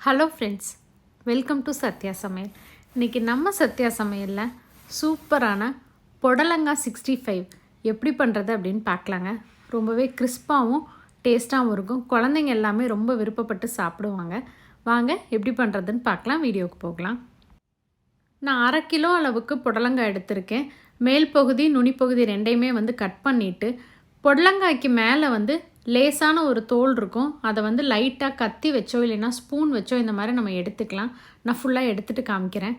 Hello friends, welcome to Sathya சமையல். இன்றைக்கி நம்ம சத்யா சமையலில் சூப்பரான புடலங்காய் 65 எப்படி பண்ணுறது அப்படின்னு பார்க்கலாங்க. ரொம்பவே கிறிஸ்பாகவும் டேஸ்ட்டாகவும் இருக்கும். குழந்தைங்க எல்லாமே ரொம்ப விருப்பப்பட்டு சாப்பிடுவாங்க. வாங்க எப்படி பண்ணுறதுன்னு பார்க்கலாம். வீடியோவுக்கு போகலாம். நான் 1/2 கிலோ அளவுக்கு புடலங்காய் எடுத்திருக்கேன். மேல் பகுதி நுனிப்பகுதி ரெண்டையுமே கட் பண்ணிவிட்டு புடலங்காய்க்கு மேலே லேசான ஒரு தோல் இருக்கும். அதை லைட்டாக கத்தி வச்சோ இல்லைன்னா ஸ்பூன் வச்சோ இந்த மாதிரி நம்ம எடுத்துக்கலாம். நான் ஃபுல்லாக எடுத்துகிட்டு காமிக்கிறேன்.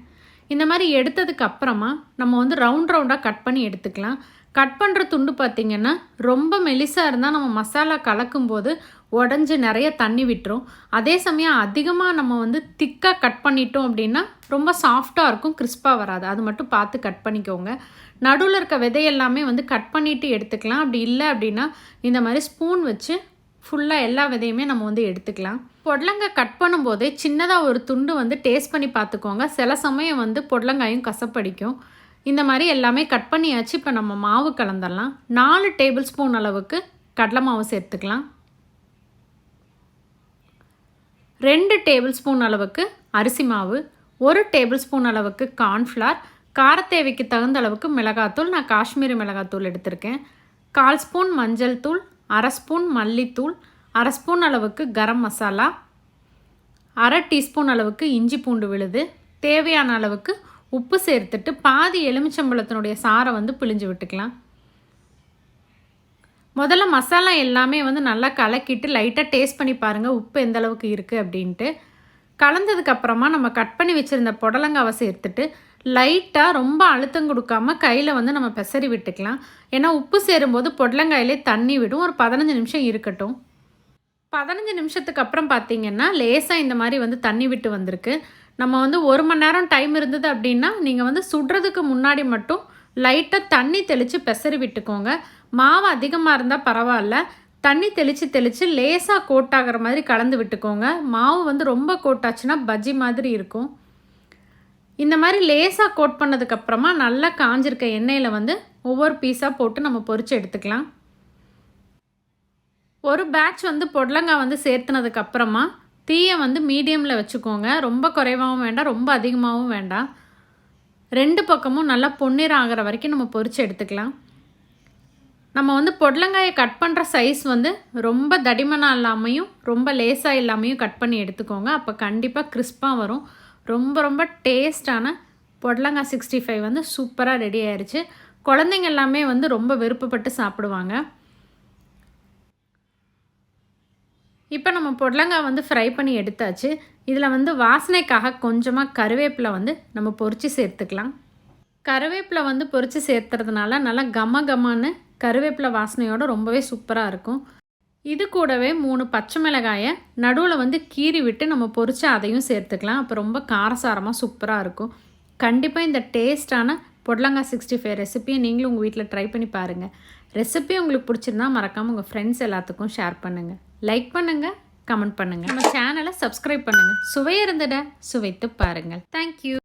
இந்த மாதிரி எடுத்ததுக்கு அப்புறமா நம்ம ரவுண்டாக கட் பண்ணி எடுத்துக்கலாம். கட் பண்ணுற துண்டு பார்த்திங்கன்னா ரொம்ப மெலிசாக இருந்தால் நம்ம மசாலா கலக்கும்போது உடஞ்சி நிறைய தண்ணி விட்டுரும். அதே சமயம் அதிகமாக நம்ம திக்காக கட் பண்ணிட்டோம் அப்படின்னா ரொம்ப சாஃப்டாக இருக்கும், கிறிஸ்பாக வராது. அது மட்டும் பார்த்து கட் பண்ணிக்கோங்க. நடுவில் இருக்க விதையெல்லாமே கட் பண்ணிவிட்டு எடுத்துக்கலாம். அப்படி இல்லை அப்படின்னா இந்த மாதிரி ஸ்பூன் வச்சு ஃபுல்லாக எல்லா விதையுமே நம்ம எடுத்துக்கலாம். புடலங்காய் கட் பண்ணும்போதே சின்னதாக ஒரு துண்டு டேஸ்ட் பண்ணி பார்த்துக்கோங்க. சில சமயம் புடலங்காயும் கசப்படிக்கும். இந்த மாதிரி எல்லாமே கட் பண்ணியாச்சு. இப்போ நம்ம மாவு கலந்துடலாம். 4 டேபிள் ஸ்பூன் அளவுக்கு கடலை மாவு சேர்த்துக்கலாம். 2 டேபிள் ஸ்பூன் அளவுக்கு அரிசி மாவு, 1 டேபிள் ஸ்பூன் அளவுக்கு கார்ன்ஃப்ளவர், காரத்தேவைக்கு தகுந்த அளவுக்கு மிளகாத்தூள், நான் காஷ்மீரி மிளகாத்தூள் எடுத்திருக்கேன், 1/4 ஸ்பூன் மஞ்சள் தூள், 1/2 ஸ்பூன் மல்லித்தூள், 1/2 ஸ்பூன் அளவுக்கு கரம் மசாலா, 1/2 டீஸ்பூன் அளவுக்கு இஞ்சி பூண்டு விழுது, தேவையான அளவுக்கு உப்பு சேர்த்துட்டு பாதி எலுமிச்சம்பழத்தினுடைய சாரை பிழிஞ்சு விட்டுக்கலாம். முதல்ல மசாலா எல்லாமே நல்லா கலக்கிட்டு லைட்டாக டேஸ்ட் பண்ணி பாருங்கள் உப்பு எந்த அளவுக்கு இருக்குது அப்படின்ட்டு. கலந்ததுக்கப்புறமா நம்ம கட் பண்ணி வச்சுருந்த புடலங்காவை சேர்த்துட்டு லைட்டாக ரொம்ப அழுத்தம் கொடுக்காம கையில் நம்ம பெசரி விட்டுக்கலாம். ஏன்னா உப்பு சேரும்போது புடலங்காயிலே தண்ணி விடும். ஒரு 15 நிமிஷம் இருக்கட்டும். 15 நிமிஷத்துக்கு அப்புறம் பார்த்திங்கன்னா லேசாக இந்த மாதிரி தண்ணி விட்டு வந்திருக்கு. நம்ம 1 மணி நேரம் டைம் இருந்தது அப்படின்னா நீங்கள் சுடுறதுக்கு முன்னாடி மட்டும் லைட்டாக தண்ணி தெளித்து பெசரி விட்டுக்கோங்க. மாவு அதிகமாக இருந்தால் பரவாயில்ல, தண்ணி தெளித்து லேசாக கோட்டாகிற மாதிரி கலந்து விட்டுக்கோங்க. மாவு ரொம்ப கோட்டாச்சுன்னா பஜ்ஜி மாதிரி இருக்கும். இந்த மாதிரி லேசாக கோட் பண்ணதுக்கப்புறமா நல்லா காஞ்சிருக்க எண்ணெயில் ஒவ்வொரு பீஸாக போட்டு நம்ம பொரித்து எடுத்துக்கலாம். ஒரு பேட்ச் புடலங்காய் சேர்த்துனதுக்கப்புறமா தீயை மீடியமில் வச்சுக்கோங்க. ரொம்ப குறைவாகவும் வேண்டாம், ரொம்ப அதிகமாகவும் வேண்டாம். 2 பக்கமும் நல்லா பொன்னிறம் ஆகிற வரைக்கும் நம்ம பொரித்து எடுத்துக்கலாம். நம்ம புடலங்காயை கட் பண்ணுற சைஸ் ரொம்ப தடிமனாக இல்லாமையும் ரொம்ப லேசாக இல்லாமையும் கட் பண்ணி எடுத்துக்கோங்க. அப்போ கண்டிப்பாக கிறிஸ்பாக வரும். ரொம்ப ரொம்ப டேஸ்டான புடலங்காய் 65 சூப்பராக ரெடி ஆயிடுச்சு. குழந்தைங்க எல்லாமே ரொம்ப விருப்பப்பட்டு சாப்பிடுவாங்க. இப்போ நம்ம புடலங்காய் ஃப்ரை பண்ணி எடுத்தாச்சு. இதில் வாசனைக்காக கொஞ்சமாக கருவேப்பிலை நம்ம பொரித்து சேர்த்துக்கலாம். கருவேப்பிலை பொரித்து சேர்த்துறதுனால நல்லா கமன்னு கருவேப்பிலை வாசனையோடு ரொம்பவே சூப்பராக இருக்கும். இது கூடவே 3 பச்சை மிளகாயை நடுவில் கீறி விட்டு நம்ம பொரித்து அதையும் சேர்த்துக்கலாம். அப்போ ரொம்ப காரசாரமாக சூப்பராக இருக்கும். கண்டிப்பாக இந்த டேஸ்டான புடலங்காய் 65 ரெசிபியை நீங்களும் உங்கள் வீட்டில் ட்ரை பண்ணி பாருங்கள். ரெசிபி உங்களுக்கு பிடிச்சிருந்தா மறக்காமல் உங்கள் ஃப்ரெண்ட்ஸ் எல்லாத்துக்கும் ஷேர் பண்ணுங்கள், லைக் பண்ணுங்கள், கமெண்ட் பண்ணுங்கள். நம்ம சேனலை சப்ஸ்கிரைப் பண்ணுங்கள். சுவை இருந்துட சுவைத்து பாருங்கள். தேங்க்யூ.